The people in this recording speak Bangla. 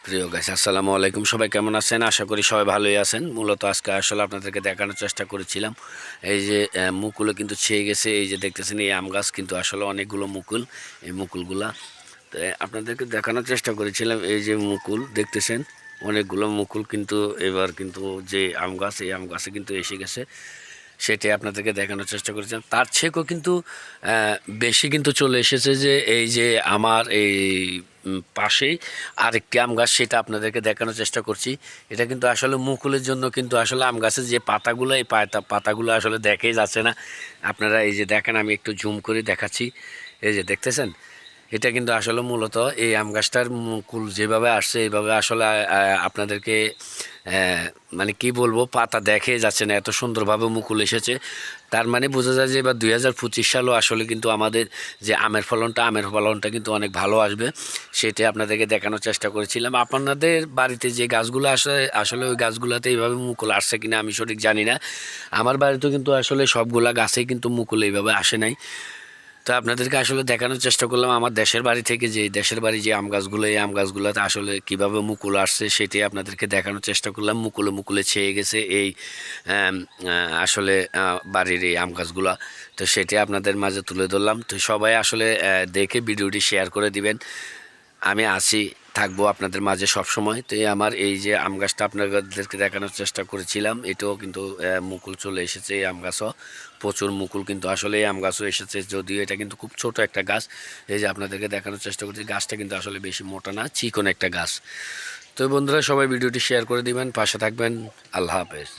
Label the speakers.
Speaker 1: প্রিয় গাইস, আসসালামু আলাইকুম। সবাই কেমন আছেন? আশা করি সবাই ভালোই আছেন। মূলত আজকে আসলে আপনাদেরকে দেখানোর চেষ্টা করেছিলাম এই যে মুকুলে কিন্তু ছেয়ে গেছে। এই যে দেখতেছেন এই আম গাছ কিন্তু আসলে অনেকগুলো মুকুল, এই মুকুলগুলা তো আপনাদেরকে দেখানোর চেষ্টা করেছিলাম। এই যে মুকুল দেখতেছেন, অনেকগুলো মুকুল কিন্তু এবার কিন্তু যে আম গাছ, এই আম গাছে কিন্তু এসে গেছে। সেটাই আপনাদেরকে দেখানোর চেষ্টা করেছিলাম। তার থেকেও কিন্তু বেশি কিন্তু চলে এসেছে। যে এই যে আমার এই পাশেই আরেকটি আম গাছ, সেটা আপনাদেরকে দেখানোর চেষ্টা করছি। এটা কিন্তু আসলে মুকুলের জন্য কিন্তু আসলে আম গাছের যে পাতাগুলো, এই পাতাগুলো আসলে দেখেই যাচ্ছে না। আপনারা এই যে দেখেন, আমি একটু জুম করে দেখাচ্ছি। এই যে দেখতেছেন, এটা কিন্তু আসলে মূলত এই আম গাছটার মুকুল যেভাবে আসছে, এইভাবে আসলে আপনাদেরকে মানে কি বলবো, পাতা দেখে যাচ্ছে না, এত সুন্দরভাবে মুকুল এসেছে। তার মানে বোঝা যায় যে এবার 2025 সালও আসলে কিন্তু আমাদের যে আমের ফলনটা কিন্তু অনেক ভালো আসবে। সেটাই আপনাদেরকে দেখানোর চেষ্টা করেছিলাম। আপনাদের বাড়িতে যে গাছগুলো আসলে ওই গাছগুলোতে এইভাবে মুকুল আসছে কিনা আমি সঠিক জানি না। আমার বাড়িতেও কিন্তু আসলে সবগুলা গাছেই কিন্তু মুকুল এইভাবে আসে নাই। তো আপনাদেরকে আসলে দেখানোর চেষ্টা করলাম আমার দেশের বাড়ি থেকে, যে দেশের বাড়ি যে আম গাছগুলো, এই আম গাছগুলোতে আসলে কীভাবে মুকুল আসছে সেটাই আপনাদেরকে দেখানোর চেষ্টা করলাম। মুকুলে মুকুলে ছেয়ে গেছে এই আসলে বাড়ির এই আম গাছগুলো। তো সেটাই আপনাদের মাঝে তুলে ধরলাম। তো সবাই আসলে দেখে ভিডিওটি শেয়ার করে দিবেন। আমি আছি, থাকবো আপনাদের মাঝে সব সময়। তো আমার এই যে আম গাছটা আপনাদেরকে দেখানোর চেষ্টা করেছিলাম, এটাও কিন্তু মুকুল চলে এসেছে। এই আম গাছও প্রচুর মুকুল কিন্তু আসলে এই আম গাছও এসেছে, যদিও এটা কিন্তু খুব ছোট একটা গাছ। এই যে আপনাদেরকে দেখানোর চেষ্টা করছি, গাছটা কিন্তু আসলে বেশি মোটা না, চিকন একটা গাছ। তো বন্ধুরা, সবাই ভিডিওটি শেয়ার করে দিবেন, পাশে থাকবেন। আল্লাহ হাফেজ।